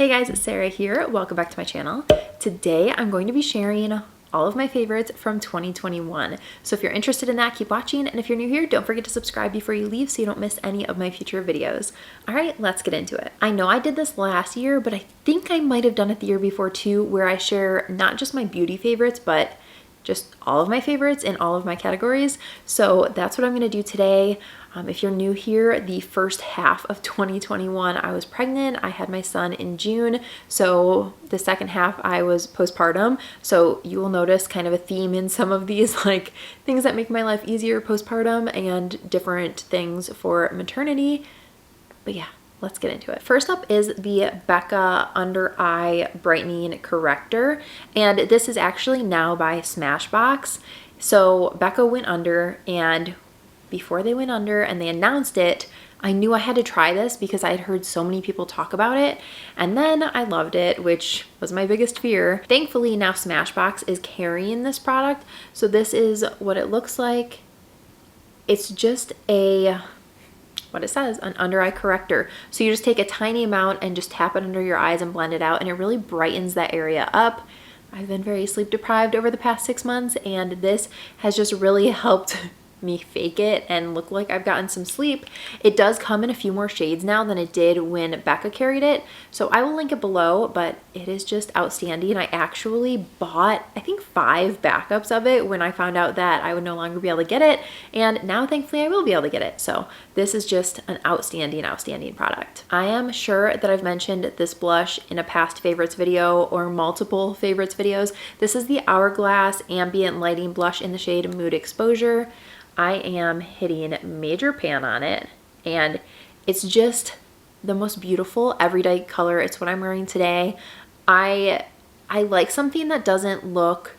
Hey guys, it's Sarah here. Welcome back to my channel. Today I'm going to be sharing all of my favorites from 2021. So if you're interested in that, keep watching. And if you're new here, don't forget to subscribe before you leave so you don't miss any of my future videos. All right, let's get into it. I know I did this last year, but I think I might have done it the year before too, where I share not just my beauty favorites, but just all of my favorites in all of my categories. So that's what I'm going to do today. If you're new here, the first half of 2021, I was pregnant. I had my son in June. So the second half I was postpartum. So you will notice kind of a theme in some of these, like things that make my life easier postpartum and different things for maternity. But yeah, let's get into it. First up is the Becca Under Eye Brightening Corrector. And this is actually now by Smashbox. So Becca went under, and before they went under and they announced it, I knew I had to try this because I had heard so many people talk about it. And then I loved it, which was my biggest fear. Thankfully, now Smashbox is carrying this product. So this is what it looks like. It's just what it says, an under eye corrector. So you just take a tiny amount and just tap it under your eyes and blend it out, and it really brightens that area up. I've been very sleep deprived over the past 6 months, and this has just really helped me fake it and look like I've gotten some sleep. It does come in a few more shades now than it did when Becca carried it, so I will link it below, but it is just outstanding. I actually bought, I think, 5 backups of it when I found out that I would no longer be able to get it, and now thankfully I will be able to get it. So this is just an outstanding product. I am sure that I've mentioned this blush in a past favorites video or multiple favorites videos. This is the Hourglass Ambient Lighting Blush in the shade Mood Exposure. I am hitting major pan on it, and it's just the most beautiful everyday color. It's what I'm wearing today. I like something that doesn't look,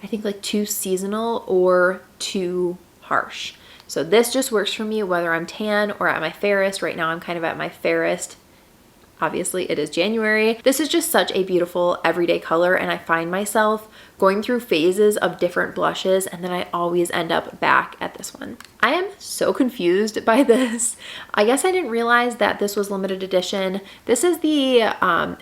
I think, like too seasonal or too harsh. So this just works for me whether I'm tan or at my fairest. Right now I'm kind of at my fairest. Obviously it is January. This is just such a beautiful everyday color, and I find myself going through phases of different blushes, and then I always end up back at this one. I am so confused by this. I guess I didn't realize that this was limited edition. This is the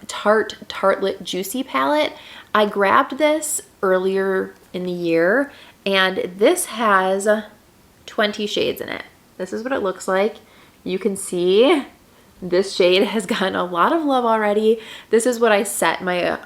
Tarte Tartelette Juicy palette. I grabbed this earlier in the year, and this has 20 shades in it. This is what it looks like. You can see this shade has gotten a lot of love already. This is what I set my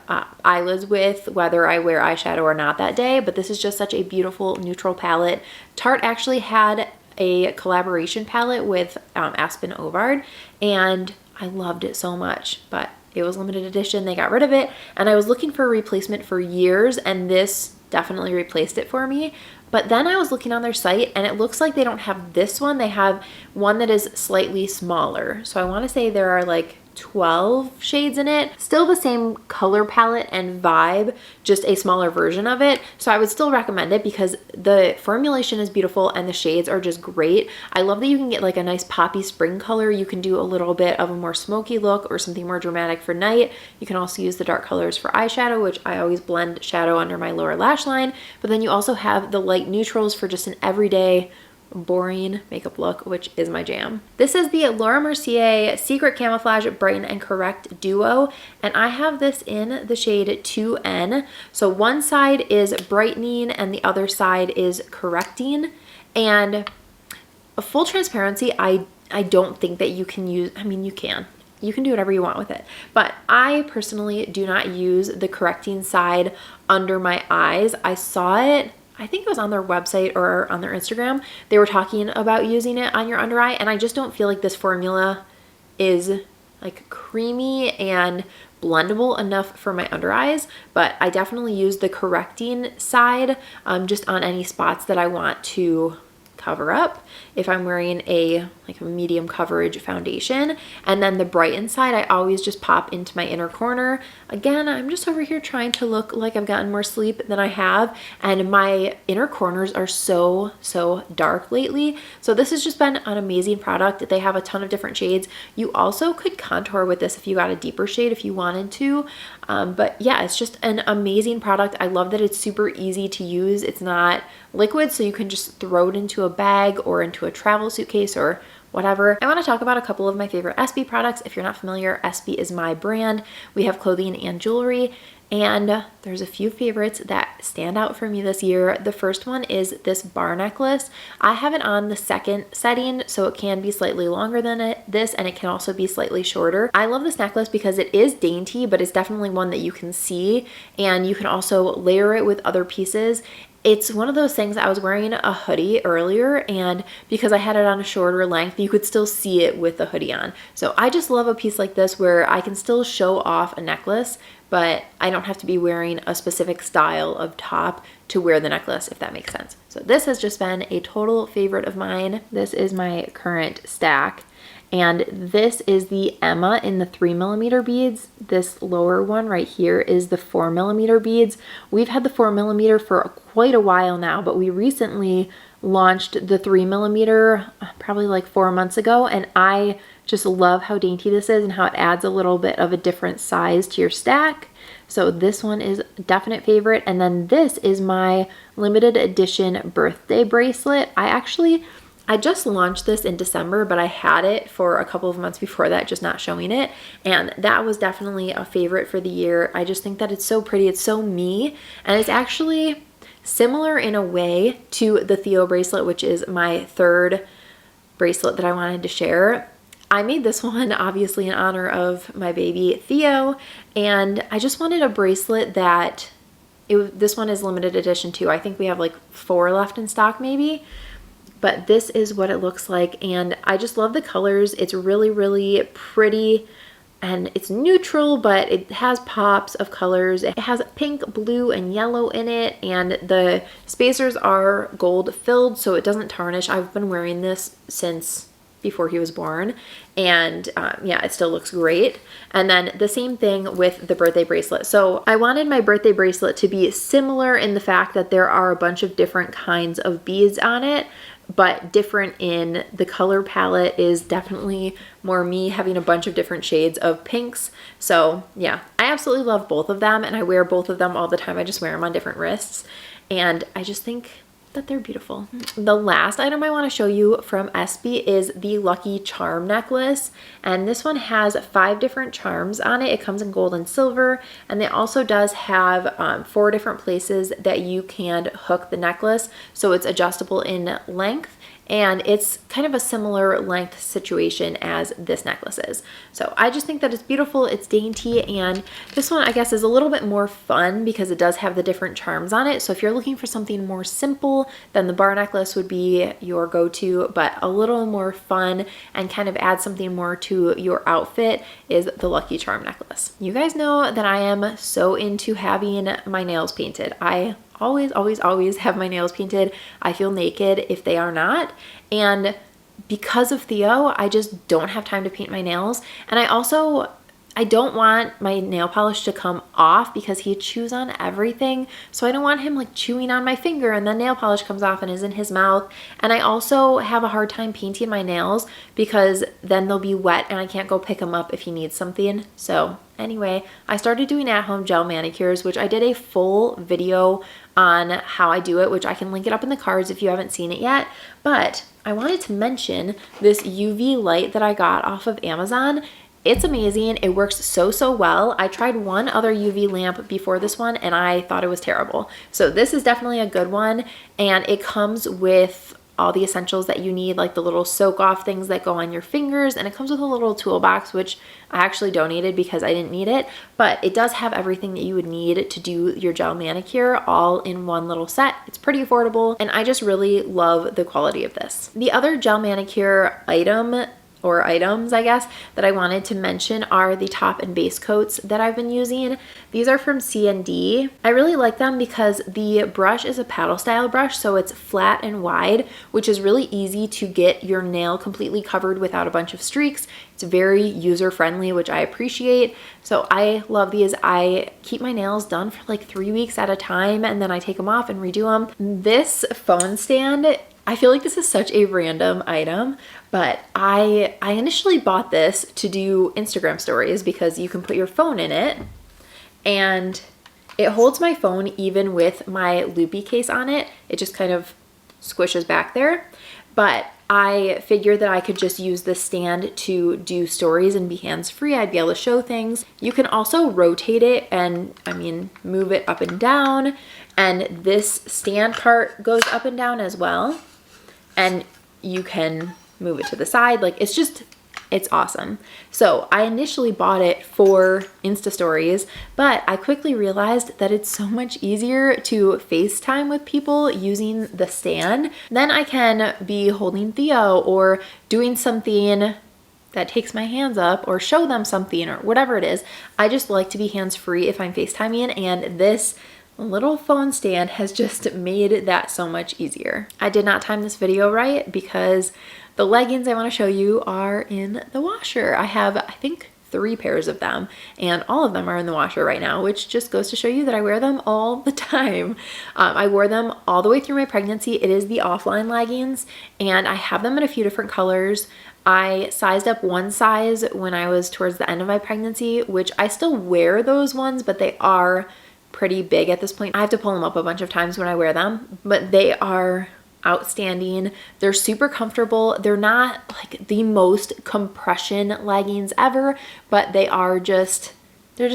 eyelids with, whether I wear eyeshadow or not that day, but this is just such a beautiful neutral palette. Tarte actually had a collaboration palette with Aspen Ovard, and I loved it so much, but it was limited edition. They got rid of it, and I was looking for a replacement for years, and this definitely replaced it for me. But then I was looking on their site, and it looks like they don't have this one. They have one that is slightly smaller. So I want to say there are like 12 shades in it. Still the same color palette and vibe, just a smaller version of it. So I would still recommend it because the formulation is beautiful and the shades are just great. I love that you can get like a nice poppy spring color. You can do a little bit of a more smoky look or something more dramatic for night. You can also use the dark colors for eyeshadow, which I always blend shadow under my lower lash line. But then you also have the light neutrals for just an everyday boring makeup look, which is my jam. This is the Laura Mercier Secret Camouflage Brighten and Correct Duo, and I have this in the shade 2N. So one side is brightening and the other side is correcting. And a full transparency, I don't think that you can use, I mean, you can do whatever you want with it, but I personally do not use the correcting side under my eyes. I saw it, I think it was on their website or on their Instagram. They were talking about using it on your under eye, and I just don't feel like this formula is like creamy and blendable enough for my under eyes, but I definitely use the correcting side just on any spots that I want to cover up if I'm wearing a medium coverage foundation. And then the brighten side, I always just pop into my inner corner. Again, I'm just over here trying to look like I've gotten more sleep than I have, and my inner corners are so dark lately. So this has just been an amazing product. They have a ton of different shades. You also could contour with this if you got a deeper shade if you wanted to, but yeah, it's just an amazing product. I love that it's super easy to use. It's not liquid, so you can just throw it into a bag or into a travel suitcase or whatever. I want to talk about a couple of my favorite espy products. If you're not familiar, espy is my brand. We have clothing and jewelry, and there's a few favorites that stand out for me this year. The first one is this bar necklace. I have it on the second setting, so it can be slightly longer than this, and it can also be slightly shorter. I love this necklace because it is dainty, but it's definitely one that you can see, and you can also layer it with other pieces. It's one of those things. I was wearing a hoodie earlier, and because I had it on a shorter length, you could still see it with the hoodie on. So I just love a piece like this where I can still show off a necklace, but I don't have to be wearing a specific style of top to wear the necklace, if that makes sense. So this has just been a total favorite of mine. This is my current stack. And this is the Emma in the 3mm beads. This lower one right here is the 4mm beads. We've had the 4mm for quite a while now, but we recently launched the 3mm probably like 4 months ago, and I just love how dainty this is and how it adds a little bit of a different size to your stack. So this one is a definite favorite. And then this is my limited edition birthday bracelet. I just launched this in December, but I had it for a couple of months before that, just not showing it. And that was definitely a favorite for the year. I just think that it's so pretty. It's so me. And it's actually similar in a way to the Theo bracelet, which is my third bracelet that I wanted to share. I made this one obviously in honor of my baby Theo, and I just wanted a bracelet that, this one is limited edition too. I think we have like 4 left in stock maybe. But this is what it looks like, and I just love the colors. It's really, really pretty, and it's neutral, but it has pops of colors. It has pink, blue, and yellow in it, and the spacers are gold filled, so it doesn't tarnish. I've been wearing this since before he was born, and yeah, it still looks great. And then the same thing with the birthday bracelet. So I wanted my birthday bracelet to be similar in the fact that there are a bunch of different kinds of beads on it, but different in the color palette. Is definitely more me, having a bunch of different shades of pinks. So yeah, I absolutely love both of them, and I wear both of them all the time. I just wear them on different wrists, and I just think that they're beautiful. The last item I want to show you from espy is the Lucky Charm necklace, and this one has 5 different charms on it. It comes in gold and silver, and it also does have 4 different places that you can hook the necklace, so it's adjustable in length, and it's kind of a similar length situation as this necklace is. So I just think that it's beautiful, it's dainty, and this one I guess is a little bit more fun because it does have the different charms on it. So if you're looking for something more simple, then the bar necklace would be your go-to, but a little more fun and kind of add something more to your outfit is the Lucky Charm necklace. You guys know that I am so into having my nails painted. I always have my nails painted. I feel naked if they are not. And because of Theo, I just don't have time to paint my nails. And I don't want my nail polish to come off because he chews on everything. So I don't want him like chewing on my finger and then nail polish comes off and is in his mouth. And I also have a hard time painting my nails because then they'll be wet and I can't go pick them up if he needs something. So anyway, I started doing at-home gel manicures, which I did a full video on how I do it, which I can link it up in the cards if you haven't seen it yet. But I wanted to mention this UV light that I got off of Amazon. It's amazing. It works so well. I tried one other UV lamp before this one and I thought it was terrible. So this is definitely a good one, and it comes with all the essentials that you need, like the little soak off things that go on your fingers, and it comes with a little toolbox, which I actually donated because I didn't need it, but it does have everything that you would need to do your gel manicure all in one little set. It's pretty affordable, and I just really love the quality of this. The other gel manicure item, or items I guess, that I wanted to mention are the top and base coats that I've been using. These are from C&D. I really like them because the brush is a paddle style brush, so it's flat and wide, which is really easy to get your nail completely covered without a bunch of streaks. It's very user friendly, which I appreciate. So I love these. I keep my nails done for like 3 weeks at a time, and then I take them off and redo them. This phone stand, I feel like this is such a random item, but I initially bought this to do Instagram stories because you can put your phone in it and it holds my phone even with my loopy case on it. It just kind of squishes back there. But I figured that I could just use this stand to do stories and be hands-free. I'd be able to show things. You can also rotate it and, I mean, move it up and down. And this stand part goes up and down as well. And you can move it to the side. Like, it's awesome. So I initially bought it for Insta stories, but I quickly realized that it's so much easier to FaceTime with people using the stand. Then I can be holding Theo or doing something that takes my hands up or show them something or whatever it is. I just like to be hands-free if I'm FaceTiming, and this little phone stand has just made that so much easier. I did not time this video right because the leggings I want to show you are in the washer. I have, I think, 3 pairs of them, and all of them are in the washer right now, which just goes to show you that I wear them all the time. I wore them all the way through my pregnancy. It is the offline leggings, and I have them in a few different colors. I sized up one size when I was towards the end of my pregnancy, which I still wear those ones, but they are pretty big at this point. I have to pull them up a bunch of times when I wear them, but they are outstanding. They're super comfortable. They're not like the most compression leggings ever, but they're just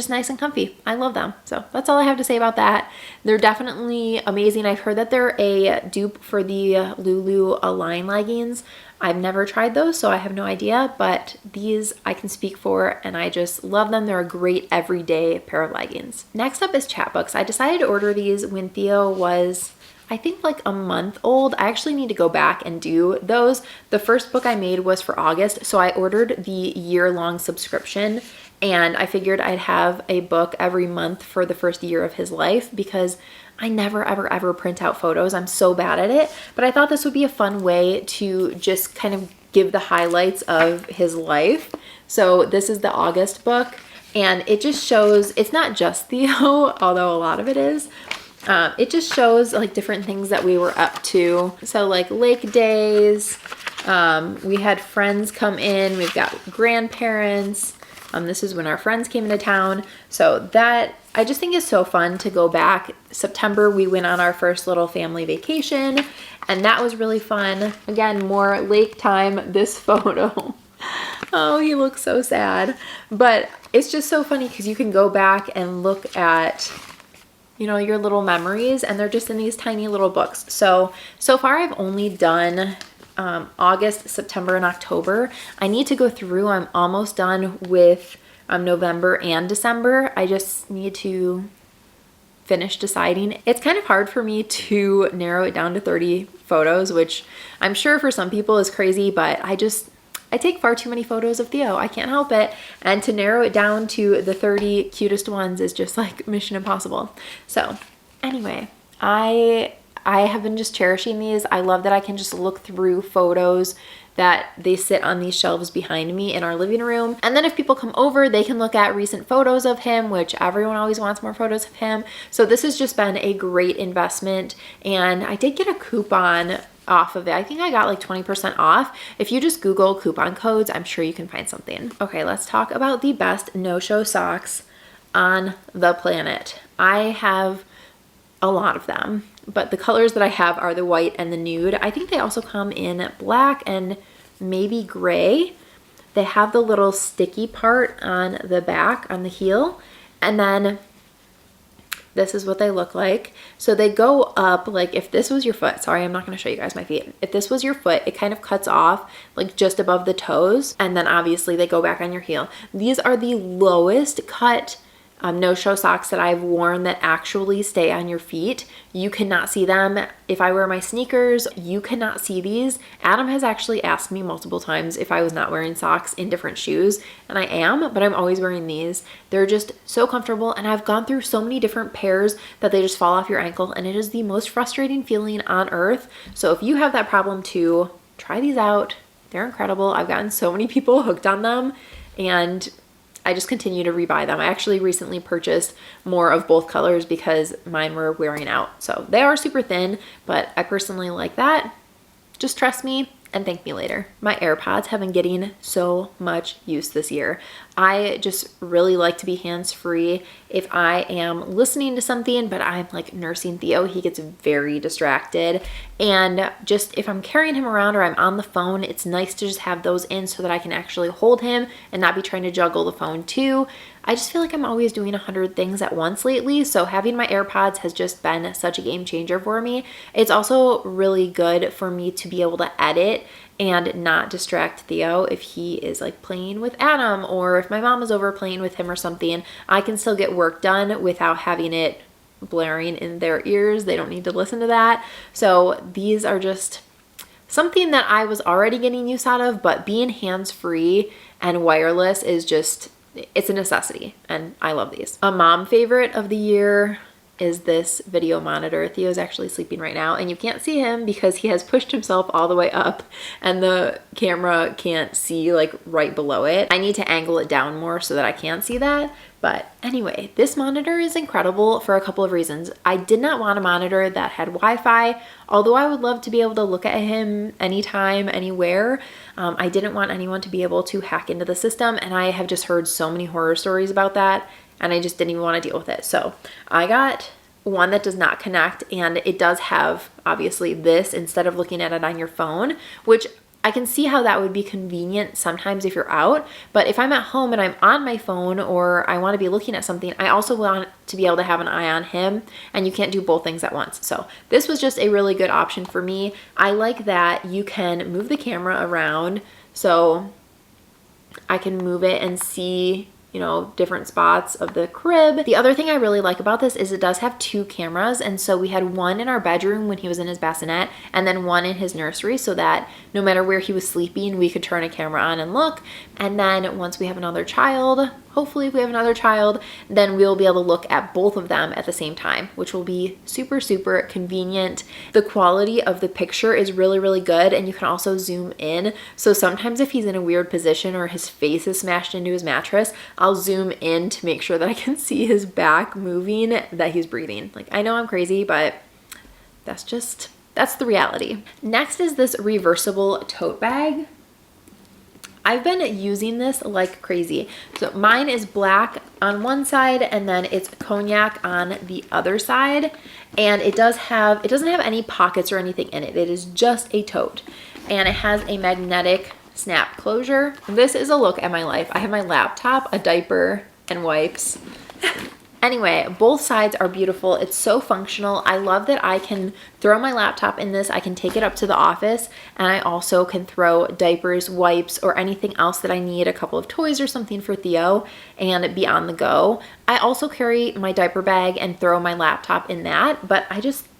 nice and comfy. I love them. So that's all I have to say about that. They're definitely amazing. I've heard that they're a dupe for the Lulu Align leggings. I've never tried those, so I have no idea, but these I can speak for, and I just love them. They're a great everyday pair of leggings. Next up is Chatbooks. I decided to order these when Theo was, I think, like a month old. I actually need to go back and do those. The first book I made was for August, so I ordered the year-long subscription, and I figured I'd have a book every month for the first year of his life because I never, ever, ever print out photos. I'm so bad at it, but I thought this would be a fun way to just kind of give the highlights of his life. So this is the August book, and it just shows, it's not just Theo, although a lot of it is. It just shows like different things that we were up to. So like lake days, we had friends come in, we've got grandparents. This is when our friends came into town. So that, I just think is so fun to go back. September, we went on our first little family vacation, and that was really fun. Again, more lake time, this photo. Oh, he looks so sad. But it's just so funny because you can go back and look at, you know, your little memories, and they're just in these tiny little books. So far I've only done August, September, and October. I need to go through. I'm almost done with November and December. I just need to finish deciding. It's kind of hard for me to narrow it down to 30 photos, which I'm sure for some people is crazy, but I take far too many photos of Theo. I can't help it. And to narrow it down to the 30 cutest ones is just like mission impossible. So anyway, I have been just cherishing these. I love that I can just look through photos that they sit on these shelves behind me in our living room. And then if people come over, they can look at recent photos of him, which everyone always wants more photos of him. So this has just been a great investment. And I did get a coupon off of it. I think I got like 20% off. If you just Google coupon codes, I'm sure you can find something. Okay, let's talk about the best no-show socks on the planet. I have a lot of them, but the colors that I have are the white and the nude. I think they also come in black and maybe gray. They have the little sticky part on the back, on the heel, and then this is what they look like. So they go up, like if this was your foot, sorry, I'm not gonna show you guys my feet. If this was your foot, it kind of cuts off like just above the toes, and then obviously they go back on your heel. These are the lowest cut no-show socks that I've worn that actually stay on your feet. You cannot see them. If I wear my sneakers, you cannot see these. Adam has actually asked me multiple times if I was not wearing socks in different shoes, and I am, but I'm always wearing these. They're just so comfortable, and I've gone through so many different pairs that they just fall off your ankle, and it is the most frustrating feeling on earth. So if you have that problem too, try these out. They're incredible. I've gotten so many people hooked on them, and I just continue to rebuy them. I actually recently purchased more of both colors because mine were wearing out. So they are super thin, but I personally like that. Just trust me and thank me later. My AirPods have been getting so much use this year. I just really like to be hands-free. If I am listening to something, but I'm like nursing Theo, he gets very distracted. And just if I'm carrying him around or I'm on the phone, it's nice to just have those in so that I can actually hold him and not be trying to juggle the phone too. I just feel like I'm always doing 100 things at once lately, so having my AirPods has just been such a game changer for me. It's also really good for me to be able to edit and not distract Theo if he is like playing with Adam, or if my mom is over playing with him or something. I can still get work done without having it blaring in their ears. They don't need to listen to that. So these are just something that I was already getting use out of, but being hands-free and wireless is just, it's a necessity, and I love these. A mom favorite of the year is this video monitor. Theo's actually sleeping right now, and you can't see him because he has pushed himself all the way up and the camera can't see like right below it. I need to angle it down more so that I can see that. But anyway, this monitor is incredible for a couple of reasons. I did not want a monitor that had Wi-Fi, although I would love to be able to look at him anytime, anywhere. I didn't want anyone to be able to hack into the system, and I have just heard so many horror stories about that, and I just didn't even want to deal with it. So I got one that does not connect, and it does have obviously this instead of looking at it on your phone, which I can see how that would be convenient sometimes if you're out, but if I'm at home and I'm on my phone or I want to be looking at something, I also want to be able to have an eye on him, and you can't do both things at once. So this was just a really good option for me. I like that you can move the camera around, so I can move it and see, you know, different spots of the crib. The other thing I really like about this is it does have 2 cameras, and so we had one in our bedroom when he was in his bassinet and then one in his nursery, so that no matter where he was sleeping, we could turn a camera on and look. And then once we have another child, hopefully if we have another child, then we'll be able to look at both of them at the same time, which will be super, super convenient. The quality of the picture is really, really good, and you can also zoom in. So sometimes if he's in a weird position or his face is smashed into his mattress, I'll zoom in to make sure that I can see his back moving, that he's breathing. Like, I know I'm crazy, but that's the reality. Next is this reversible tote bag. I've been using this like crazy. So mine is black on one side and then it's cognac on the other side. And it doesn't have any pockets or anything in it. It is just a tote. And it has a magnetic snap closure. This is a look at my life. I have my laptop, a diaper, and wipes. Anyway, both sides are beautiful. It's so functional. I love that I can throw my laptop in this. I can take it up to the office, and I also can throw diapers, wipes, or anything else that I need, a couple of toys or something for Theo, and be on the go. I also carry my diaper bag and throw my laptop in that, but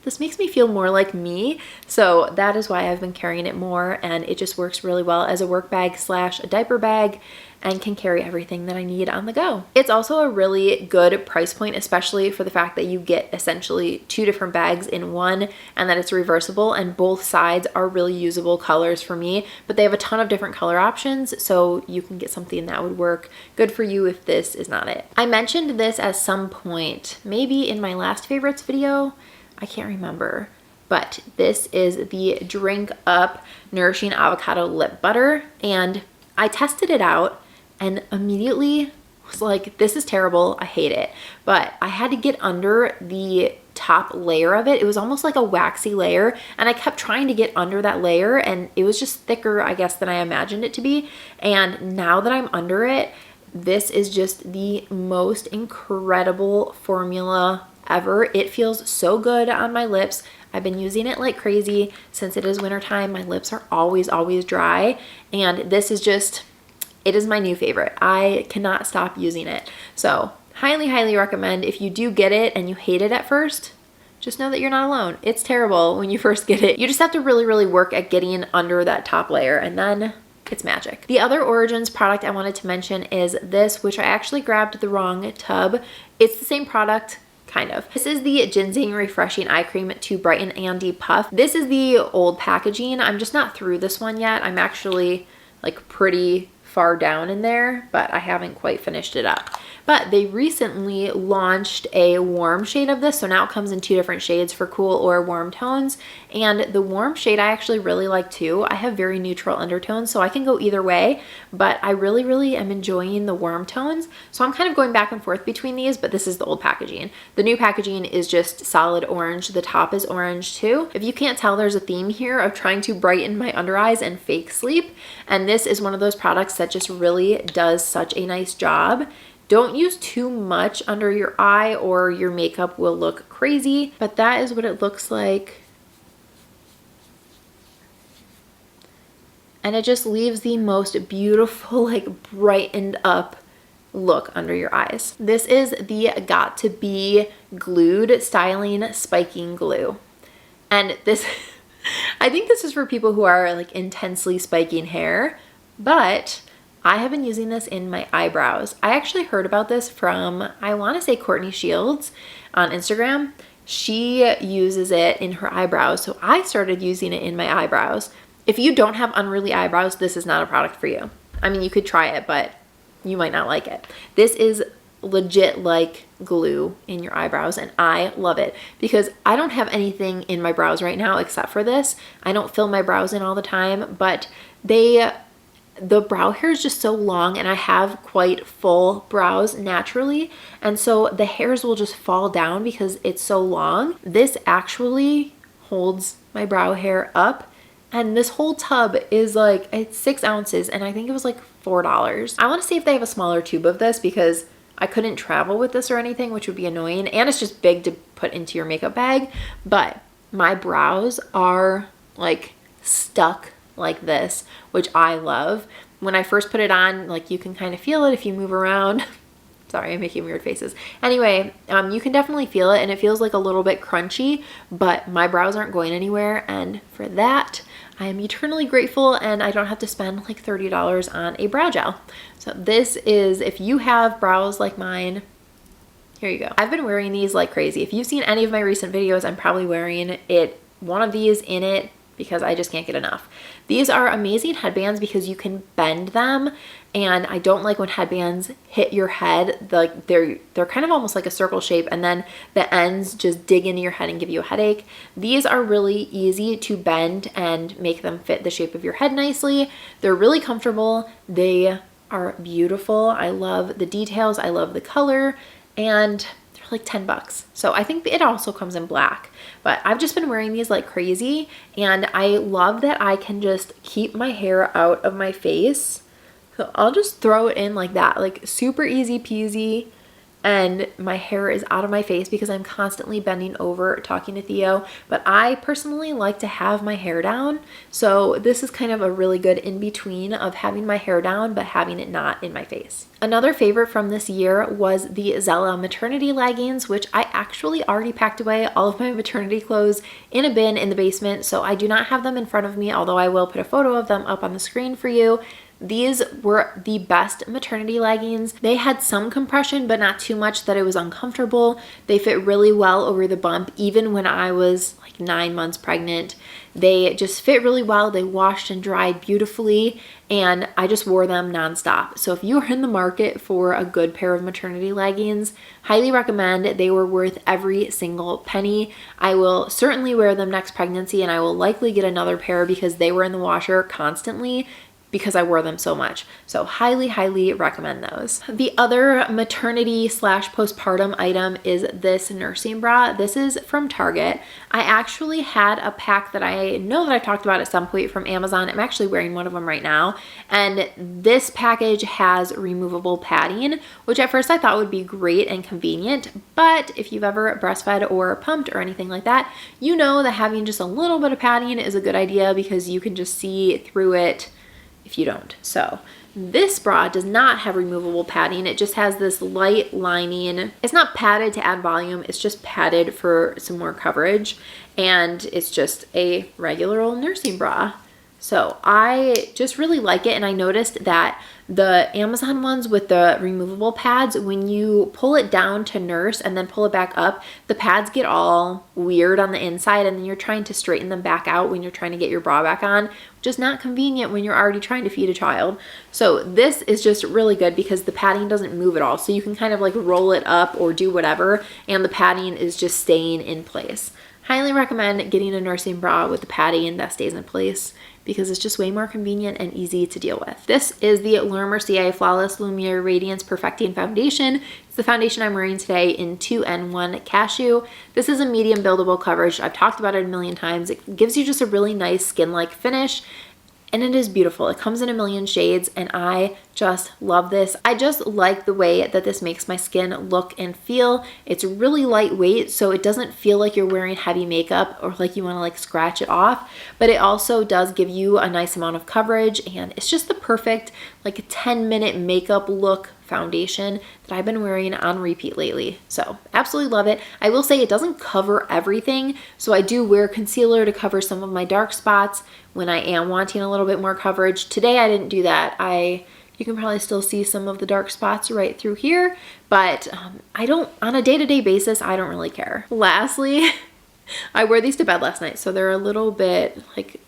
this makes me feel more like me. So that is why I've been carrying it more, and it just works really well as a work bag / a diaper bag, and can carry everything that I need on the go. It's also a really good price point, especially for the fact that you get essentially 2 different bags in one, and that it's reversible, and both sides are really usable colors for me, but they have a ton of different color options, so you can get something that would work good for you if this is not it. I mentioned this at some point, maybe in my last favorites video, I can't remember, but this is the Drink Up Nourishing Avocado Lip Butter, and I tested it out and immediately was like, this is terrible, I hate it. But I had to get under the top layer of it. It was almost like a waxy layer, and I kept trying to get under that layer, and it was just thicker, I guess, than I imagined it to be. And now that I'm under it, this is just the most incredible formula ever. It feels so good on my lips. I've been using it like crazy since it is wintertime. My lips are always dry, and this is just, it is my new favorite. I cannot stop using it. So highly recommend. If you do get it and you hate it at first, just know that you're not alone. It's terrible when you first get it. You just have to really work at getting under that top layer, and then it's magic. The other Origins product I wanted to mention is this, which I actually grabbed the wrong tub. It's the same product, kind of. This is the Ginseng Refreshing Eye Cream to Brighten and Depuff. This is the old packaging. I'm just not through this one yet. I'm actually like pretty far down in there, but I haven't quite finished it up. but they recently launched a warm shade of this. So now it comes in 2 different shades for cool or warm tones. And the warm shade I actually really like too. I have very neutral undertones, so I can go either way, but I really am enjoying the warm tones. So I'm kind of going back and forth between these, but this is the old packaging. The new packaging is just solid orange. The top is orange too. If you can't tell, there's a theme here of trying to brighten my under eyes and fake sleep. And this is one of those products that just really does such a nice job. Don't use too much under your eye or your makeup will look crazy, but that is what it looks like. And it just leaves the most beautiful, like brightened up look under your eyes. This is the Got to Be Glued Styling Spiking Glue. And this, I think this is for people who are like intensely spiking hair, but I have been using this in my eyebrows. I actually heard about this from, I want to say Courtney Shields on Instagram. She uses it in her eyebrows, so I started using it in my eyebrows. If you don't have unruly eyebrows, this is not a product for you. I mean, you could try it, but you might not like it. This is legit like glue in your eyebrows, and I love it because I don't have anything in my brows right now except for this. I don't fill my brows in all the time, but the brow hair is just so long, and I have quite full brows naturally, and so the hairs will just fall down because it's so long. This actually holds my brow hair up. And this whole tub is like, it's 6 ounces, and I think it was like $4. I want to see if they have a smaller tube of this because I couldn't travel with this or anything, which would be annoying. And it's just big to put into your makeup bag. But my brows are like stuck like this, which I love. When I first put it on, like you can kind of feel it if you move around. Sorry, I'm making weird faces. Anyway, you can definitely feel it, and it feels like a little bit crunchy, but my brows aren't going anywhere, and for that, I am eternally grateful, and I don't have to spend like $30 on a brow gel. So this is, if you have brows like mine, here you go. I've been wearing these like crazy. If you've seen any of my recent videos, I'm probably wearing one of these in it because I just can't get enough. These are amazing headbands because you can bend them, and I don't like when headbands hit your head. Like they're kind of almost like a circle shape, and then the ends just dig into your head and give you a headache. These are really easy to bend and make them fit the shape of your head nicely. They're really comfortable. They are beautiful. I love the details. I love the color, and they're like 10 bucks. So I think it also comes in black, but I've just been wearing these like crazy, and I love that I can just keep my hair out of my face. So I'll just throw it in like that, like super easy peasy, and my hair is out of my face because I'm constantly bending over talking to Theo. But I personally like to have my hair down, so this is kind of a really good in-between of having my hair down but having it not in my face. Another favorite from this year was the Zella maternity leggings, which I actually already packed away all of my maternity clothes in a bin in the basement, so I do not have them in front of me, although I will put a photo of them up on the screen for you. These were the best maternity leggings. They had some compression, but not too much that it was uncomfortable. They fit really well over the bump, even when I was like 9 months pregnant. They just fit really well. They washed and dried beautifully, and I just wore them nonstop. So if you are in the market for a good pair of maternity leggings, highly recommend. They were worth every single penny. I will certainly wear them next pregnancy, and I will likely get another pair because they were in the washer constantly because I wore them so much. So highly recommend those. The other maternity / postpartum item is this nursing bra. This is from Target. I actually had a pack that I know that I talked about at some point from Amazon. I'm actually wearing one of them right now. And this package has removable padding, which at first I thought would be great and convenient. But if you've ever breastfed or pumped or anything like that, you know that having just a little bit of padding is a good idea because you can just see through it if you don't. So this bra does not have removable padding. It just has this light lining. It's not padded to add volume. It's just padded for some more coverage. And it's just a regular old nursing bra. So I just really like it, and I noticed that the Amazon ones with the removable pads, when you pull it down to nurse and then pull it back up, the pads get all weird on the inside, and then you're trying to straighten them back out when you're trying to get your bra back on, which is not convenient when you're already trying to feed a child. So this is just really good because the padding doesn't move at all. So you can kind of like roll it up or do whatever, and the padding is just staying in place. Highly recommend getting a nursing bra with the padding that stays in place because it's just way more convenient and easy to deal with. This is the Mercier Flawless Lumière Radiance-Perfecting Foundation. It's the foundation I'm wearing today in 2N1 Cashew. This is a medium buildable coverage. I've talked about it a million times. It gives you just a really nice skin-like finish, and it is beautiful. It comes in a million shades, and I just love this. I just like the way that this makes my skin look and feel. It's really lightweight, so it doesn't feel like you're wearing heavy makeup or like you want to like scratch it off, but it also does give you a nice amount of coverage, and it's just the perfect like a 10-minute makeup look foundation that I've been wearing on repeat lately. So absolutely love it. I will say it doesn't cover everything, so I do wear concealer to cover some of my dark spots when I am wanting a little bit more coverage. Today I didn't do that. You can probably still see some of the dark spots right through here, but I don't, on a day-to-day basis, I don't really care. Lastly, I wore these to bed last night, so they're a little bit like,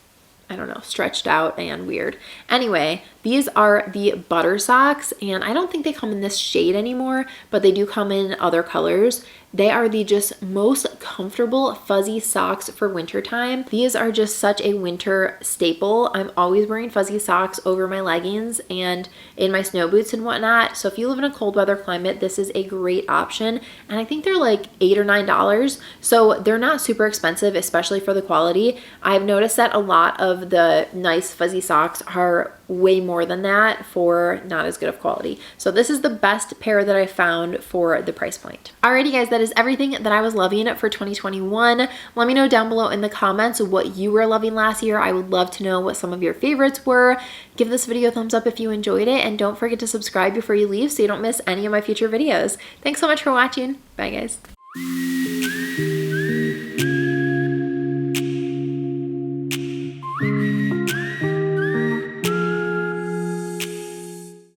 I don't know, stretched out and weird. Anyway, these are the butter socks, and I don't think they come in this shade anymore, but they do come in other colors. They are the just most comfortable fuzzy socks for winter time. These are just such a winter staple. I'm always wearing fuzzy socks over my leggings and in my snow boots and whatnot. So if you live in a cold weather climate, this is a great option. And I think they're like $8 or $9. So they're not super expensive, especially for the quality. I've noticed that a lot of the nice fuzzy socks are way more than that for not as good of quality. So this is the best pair that I found for the price point. Alrighty guys, that is everything that I was loving for 2021. Let me know down below in the comments what you were loving last year. I would love to know what some of your favorites were. Give this video a thumbs up if you enjoyed it, and don't forget to subscribe before you leave so you don't miss any of my future videos. Thanks so much for watching. Bye guys.